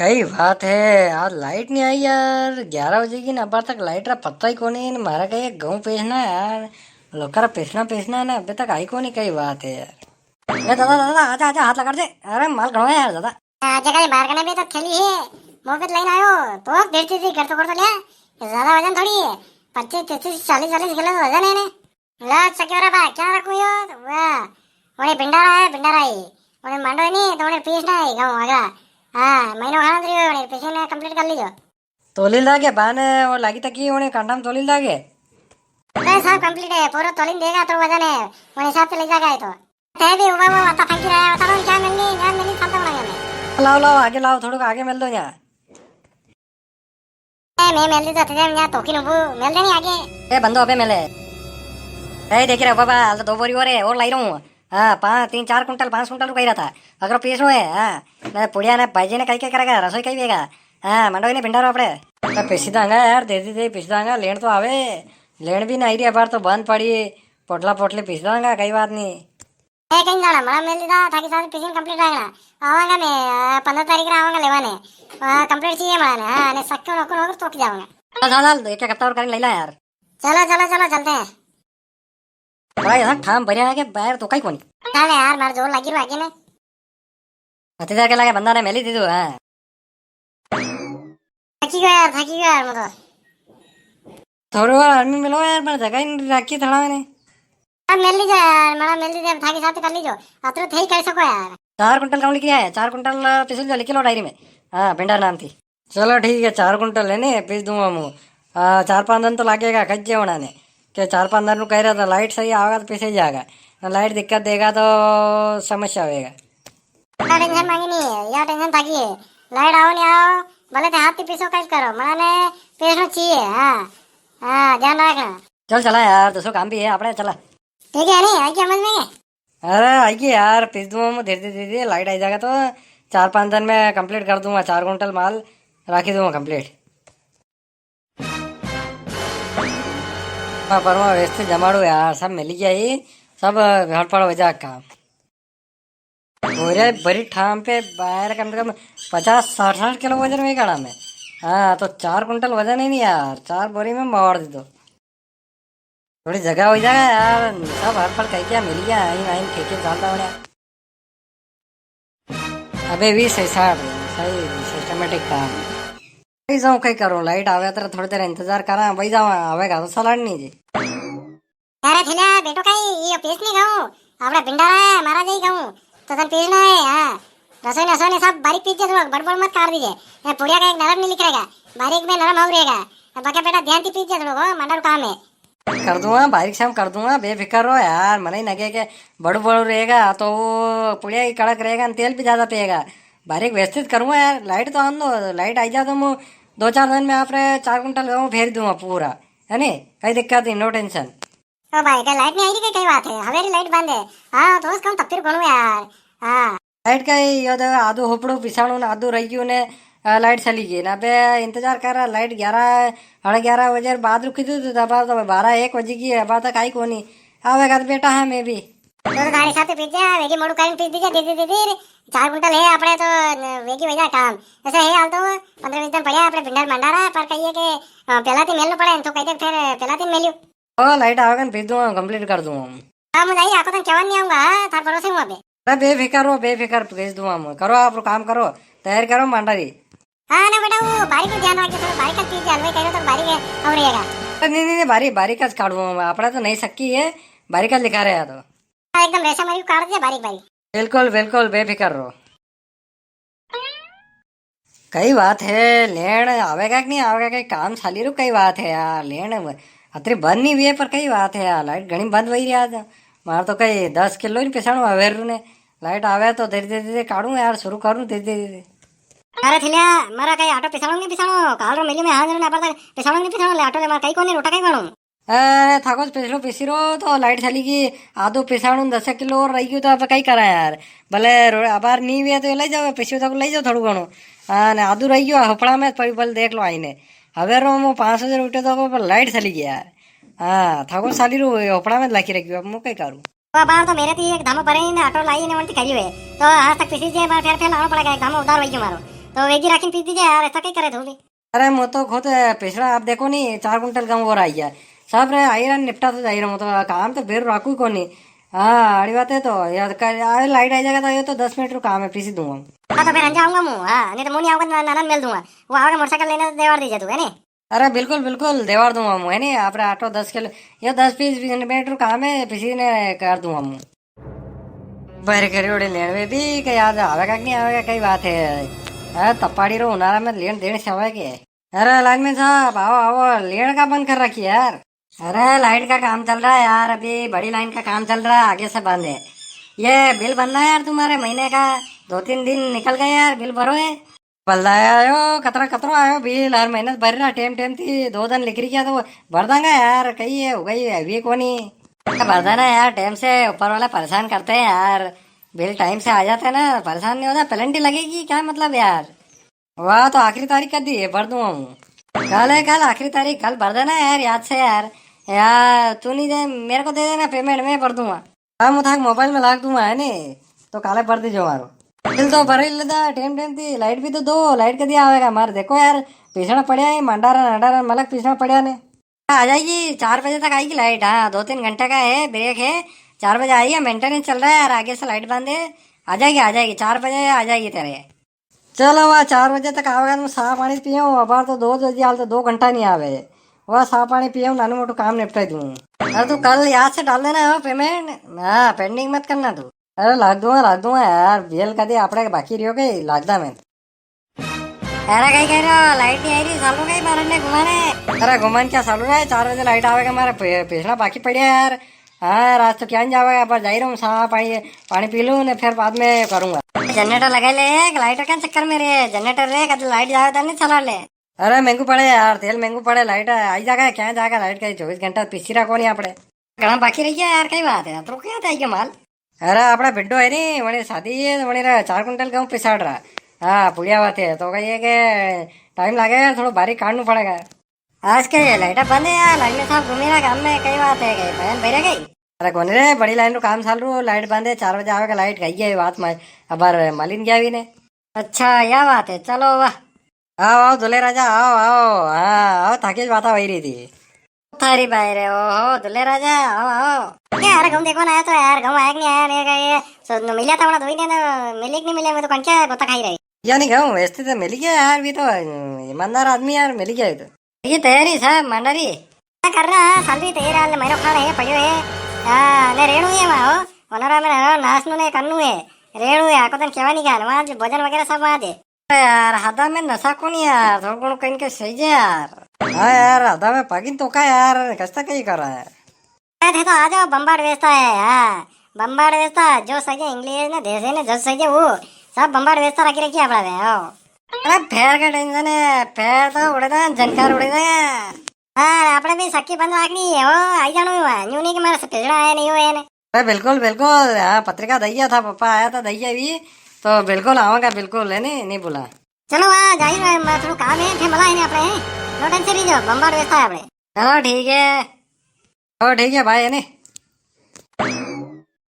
कई बात है। आज लाइट नहीं आई यार, 11 बजे की ना, अब तक लाइट रा पत्ता ही कोनी। मारा कहीं गेहूं पेसना है यार, लोग पेसना है ना, अभी तक आई कोनी। कई बात है यार। ए दादा दादा, आजा आजा, हाथ लगा दे। अरे माल घणो है यार दादा। जगह बाहर करने भी तो थैली है। मोफत लाइन आयो तो देर थी कर तो लिया। ज्यादा वजन थोड़ी है। 25 30 40 40 किलो वजन है ने। ला चकेरा बा क्या रखू यो। वाह ओने भिंडारा है, भिंडारा ही ओने मांडो नहीं तो ओने पीस ना है गांव आगा। हां महीनो खाना दियो ओने पीस ने कंप्लीट कर लीजो। तोलिल लागे बाने वो लागी तकी ओने कांटाम तोलिल लागे। बस सब कंप्लीट है, पूरा तोलिन देगा तो वजन है ओने हिसाब से ले जाएगा है तो। ते भी वो आता फंकी रहा है, बता क्या मिलनी खाता बनाएंगे मैं। लाओ लाओ आगे लाओ, थोड़ा आगे मिल दो यहाँ। मैं मेल दी तो थे यहाँ तो कि नुबू मेल देनी आगे। ए बंदो अबे मिले। ए देख रहे बाबा, हाल तो 2 बोरी और लाई रहा हूँ। हाँ 5 3 4 कुंटल 5 कुंटल को कही रहा था। अगर पीसनो है हाँ ना पुड़िया ने भाईजी ने कही क्या करेगा, रसोई कही देगा। हाँ मंडोई ने भिंडारो अपने पीसी दांगा यार, दे पीस दांगा। लेन तो आवे, लेन भी नहीं रही बार तो बंद पड़ी। पोटला पोटली पीस दांगा, कई बात नहीं। कहीं जाना बड़ा मेल दी था ताकि सारी पीसिंग कंप्लीट आएगा। आवांगा मैं 15 तारीख रा आवांगा लेवाने। कंप्लीट चाहिए माने। हाँ ने सक्के नौकर नौकर तो जाऊंगा। चल एक हफ्ता और करेंगे, ले ला यार। चलो चलो चलो चलते हैं। बड़ा यहाँ ठाम भरिया है कि बाहर तो कहीं कोनी। चल यार मार जोर लगी आगे ने। हतीजा के लगे बंदा ने मेली दी दो। हाँ थकी गयो यार मैं तो। थोड़ी बार आदमी मिलो यार, मैं जगह ही नहीं रखी थोड़ा मैंने। अब मेल लीजिए यार, मेरा मेल लीजिए थाकी साथ कर लीजिए। अतरो थे ही कर सको यार। 4 कुंटल काउंट किया है, 4 कुंटल पिछले जो लिखी लो डायरी में। हाँ भिंडार नाम थी। चलो ठीक है, 4 कुंटल है नहीं पीस दूंगा मुँह। 4 5 दिन तो लगेगा कच्चे बनाने के। 4 5 दिन को कह रहा था लाइट सही आएगा तो पीछे जाएगा, लाइट दिक्कत देगा तो समस्या होएगा। क्या टेंशन मांगी नहीं है, या टेंशन थाकी है। लाइट आओ नहीं आओ भले थे हाथ पीसो कैसे करो, मैंने पीसना चाहिए। हाँ हाँ ध्यान रखना। चल चला यार, दूसरा काम भी है अपने, चला। ठीक है नहीं आई क्या समझ में। अरे आइए यार, पीस दूंगा मैं धीरे धीरे, लाइट आई जाएगा तो 4 5 दिन में कंप्लीट कर दूंगा। 4 कुंटल माल राखी दूंगा कंप्लीट। परमा व्यवस्थित जमाड़ो यार, सब मिल गया ही, सब घर पर हो जा काम। बोरे बड़ी ठाम पे बाहर कम से कम 50 60 किलो वजन में गाड़ा में। हाँ तो 4 कुंटल वजन ही नहीं यार, 4 बोरी में मोड़ दे दो। थोड़ी जगह हो जाएगा यार, सब हर पर कह क्या मिल गया। आई आई खेखे चलता होने। अबे भी सही साठ सही सिस्टमेटिक काम। वही जाऊँ कहीं करो, लाइट आवे तो थोड़ी देर इंतजार करा, वही जाऊँ आवेगा तो सलाड नहीं जी। अरे थिला बेटो काई ये पीस नहीं खाऊं। आपड़ा भिंडारा है मारा जाई खाऊं तो तन पीसना है। हाँ रसोई ने सब बारीक पीस दे, बड़ मत काट दीजिए। ये पुड़िया का एक नरम नहीं लिख रहेगा, बारीक में नरम हो रहेगा। बाकी बेटा ध्यान से पीस दे लोग, मंडल काम है। कर दूंगा बारीक शाम कर दूंगा, बेफिक्र रहो यार। मन ही लगे के बड़ू बड़ू रहेगा तो वो पुड़िया की कड़क रहेगा, तेल भी ज्यादा पिएगा। बारीक व्यवस्थित करूंगा यार। लाइट तो आन दो, लाइट आई जा तो मैं 2 4 दिन में आप 4 कुंटल गेहूं फेर दूंगा पूरा, है नी। कई दिक्कत नहीं, नो टेंशन। ओ भाई का लाइट नहीं आई थी, कई बात है हवेरी लाइट बंद है। हाँ तो उसका तब फिर बनू यार। हाँ लाइट का यो आधो होपड़ो पिसाणु ने आधो रह गयो ने, लाइट चली गई ना। बे इंतजार कर रहा, लाइट 11 11:30 बजे बाद रुकी थी तो 12 1 बजे की अब तक आई कोनी। आवेगा तो बेटा है मैं भी। तो गाड़ी साथ पीस दिया वेगी मोड़ू काइन पीस दीजिए दीदी 4 कुंटल है अपने तो वेगी वजह काम ऐसे है। हाल तो 15 20 दिन पड़े अपने भिंडर मंडारा पर कहिए कि पहला दिन मेलना पड़े तो कहते फिर पहला दिन मेल्यू। ओ लाइट आवेगा भेज दूंगा, कंप्लीट कर दूंगा। हाँ मुझे आको तो क्या नहीं आऊंगा थार भरोसे हूँ अभी। अरे बेफिक्र हो, बेफिक्र भेज दूंगा मैं। करो आप काम करो, तैयार करो मंडारी। हाँ ना बेटा वो बारीक को ध्यान रखिए, थोड़ा बारीक का पीस दिया हलवाई कहो तो बारीक है और रहेगा। नहीं नहीं नहीं, बारीक का काट दूंगा मैं, अपना तो नहीं सकी है। बारीक का लिखा रहा तो एकदम रेशा मरी काट दिया बारीक बारीक। बिल्कुल बिल्कुल बेफिक्र रहो। कई बात है, लेन आवेगा कि नहीं आवेगा, कई काम चाली रू। कई बात है यार, लेन अतरी बंद नहीं हुई है पर कई बात है यार, लाइट घनी बंद वही रहा। मार तो कई 10 किलो ही पिसाणु अवेरू ने। लाइट आवे तो धीरे धीरे काटू यार, शुरू करूँ धीरे धीरे। अरे थिलिया मारा कई ऑटो पिसाणो नहीं पिसाणो काल रो मिली में हां जने पर पिसाणो नहीं पिसाणो ले ऑटो ले मार कई कोनी रोटा कई बनू। अरे थाको पिछलो पिसी तो लाइट चली गई। आधो पिसाणु 10 किलो और रही गयो तो अब कई करा यार। भले अबार नहीं हुआ तो ले जाओ, पिछो तक ले जाओ थोड़ू घणो। हाँ ने आधो रही गयो हपड़ा में पड़ी, भले देख लो आईने। हवे रो मो 5 बजे उठे तो पर लाइट चली गई यार। हाँ थाको साली रू हपड़ा में लाखी रखी, अब मैं कई करूँ। तो बार तो मेरे थी एक धामो भरे ने ऑटो लाई ने वंटी करी हुए तो आज तक पिसी जे बार फिर लाना पड़ेगा। एक धामो उधार वही मारो तो एक ही राखी पीस दीजिए यार, ऐसा कहीं करे तू भी। अरे मैं तो खुद पिछड़ा आप देखो नी 4 क्विंटल गेहूं और आई है सब रे आई रहा निपटा तो जाई रहा तो काम तो बेर राखू को नहीं। हाँ अड़ी बात है तो यार लाइट आई जाएगा तो ये तो 10 मिनट रू काम है पीसी दूंगा। हाँ तो फिर अंजा आऊंगा मुँह, हाँ नहीं तो मुँह नहीं आऊंगा तो नाना मिल दूंगा। वो आगे मोटरसाइकिल लेने तो देवर दीजिए तू, है नहीं। अरे बिल्कुल बिल्कुल देवार दूंगा मुँह है नहीं आप ऑटो 10 किलो या 10-20 मिनट रू काम है पीसी ने कर दूंगा मुँह। बर करी लेन में भी कहीं याद आवेगा कि नहीं आवेगा कई बात है। अरे तप्पाड़ी रो उनारा में लेन देने से आवे के। अरे लाइन में साहब आओ आओ लेन का बंद कर रखी यार। अरे लाइट का काम चल रहा है यार, अभी बड़ी लाइन का काम चल रहा है आगे से बंद है। ये बिल बनना है यार तुम्हारे महीने का, 2-3 दिन निकल गए यार बिल भरो है। बल्दाया आयो कतरा कतरा आयो बिल हर महीने भर रहा टेम टेम थी 2 दिन लिख रही किया तो भर देंगे यार कही है हो गई अभी को नहीं भर देना यार टाइम से। ऊपर वाला परेशान करते हैं यार, बिल टाइम से आ जाता है ना परेशान नहीं होता पेनल्टी लगेगी क्या मतलब यार। वाह तो आखिरी तारीख कर दी है भर दूंगा हूँ। कल है कल आखिरी तारीख, कल भर देना यार याद से यार। यार तू नहीं दे मेरे को दे देना पेमेंट मैं भर दूंगा। हाँ मुझे मोबाइल में लाग दूंगा है नहीं तो काले भर दीजिए मारो बिल तो भर ही लेता टेम टेम थी। लाइट भी तो दो लाइट का दिया आवेगा मार देखो यार पीछना पड़ा है मंडारा नडारा मलक पीछना पड़ा ने। आ जाएगी 4 बजे तक आएगी लाइट। हाँ 2-3 घंटे का है ब्रेक है, 4 बजे आएगी मेंटेनेंस चल रहा है यार आगे से लाइट बंद है। आ जाएगी 4 बजे आ जाएगी तेरे। चलो वह 4 बजे तक आवेगा तो साफ पानी पियो अब तो 2 बजे हाल तो 2 घंटा नहीं आवे वह साफ पानी पियो नानू मोटू काम निपटा दूँ। अरे तू कल याद से डाल देना हो पेमेंट, हाँ पेंडिंग मत करना तू। अरे लाग दूंगा यार बिल का दे आपड़े बाकी रही हो गई लागदा मैं। अरे कहीं कह रहे हो लाइट नहीं आई रही सालू गई मारने घुमाने। अरे घुमान क्या सालू रहा है 4 बजे लाइट आवेगा हमारा पिछड़ा बाकी पड़िया यार। हाँ रात तो क्या नहीं जावेगा पर जा ही रहा हूँ साफ पानी पी लूँ ने फिर बाद में करूंगा। जनरेटर लगा ले लाइट का चक्कर में रे जनरेटर रे कद लाइट जावे तो नहीं चला ले। अरे महंगू पड़े यार तेल महंगू पड़े लाइट आई जाएगा क्या जाएगा लाइट का 24 घंटा पीसी रखो नहीं आपड़े घना बाकी रही यार कई बात है तो क्या था माल। अरे अपना बिड्डो है नी वही शादी है वही 4 क्विंटल गेहूँ पिसाड़ रहा। हाँ पुड़िया बात है तो कही कि टाइम लगेगा थोड़ा बारीक काटना पड़ेगा। आज के लाइट बंद है यार लाइन में साहब घूमे रहा काम में कई बात है कहीं बहन बहरे गई। अरे कौन रे बड़ी लाइन रो काम चाल रू लाइट बंद है 4 बजे आवेगा लाइट गई है बात में अब मालिन गया भी ने। अच्छा यह बात है चलो वाह आओ आओ दुले राजा आओ आओ हाँ आओ ताकि बात वही रही थी थारी बाहर है ओहो दुले राजा आओ आओ। क्या यार गाँव देखो ना आया तो यार गाँव आया कि नहीं आया नहीं गए सो मिला था दो ही ने मिले कि नहीं मिले मैं तो कौन क्या गोता खाई रही। यानी कहूँ वैसे तो मिल गया यार भी तो ईमानदार आदमी यार मिल गया तो ये तैयारी साहब मंडारी क्या कर रहा है साल भी तैयार है मेरे खाना है पड़ियो है। हाँ ने रेणु है वहाँ हो ओनरा में नाचनु ने कन्नू है रेणु है आको तन केवा नहीं गान वहाँ भोजन वगैरह सब वहाँ दे यार हदा में नशा को नहीं यार थोड़ा गुण कहीं के सही है यार। हाँ यार हदा में पगिन तो का यार कस्ता कहीं कर रहा है थे तो आ जाओ बम्बाड़ वेचता है। हाँ बम्बाड़ वेचता जो सही इंग्लिश ने देश ने जो सही वो सब बम्बाड़ वेचता रखी रखी अपना आओ। अरे पैर का टेंशन है पैर तो उड़ेगा जनकार उड़ेगा। हाँ आपने भी सक्की बंद रखनी है हो आई जानो न्यू नहीं कि मेरा पिछड़ा आया नहीं हुए ने। अरे बिल्कुल बिल्कुल हाँ पत्रिका दैया था पापा आया था दैया भी तो बिल्कुल आऊंगा बिल्कुल है नहीं बोला। चलो वहाँ जाइए थोड़ा काम है फिर मला है अपने नो टेंशन लीजिए बम्बाड़ वेचता है अपने। चलो ठीक है भाई है नहीं।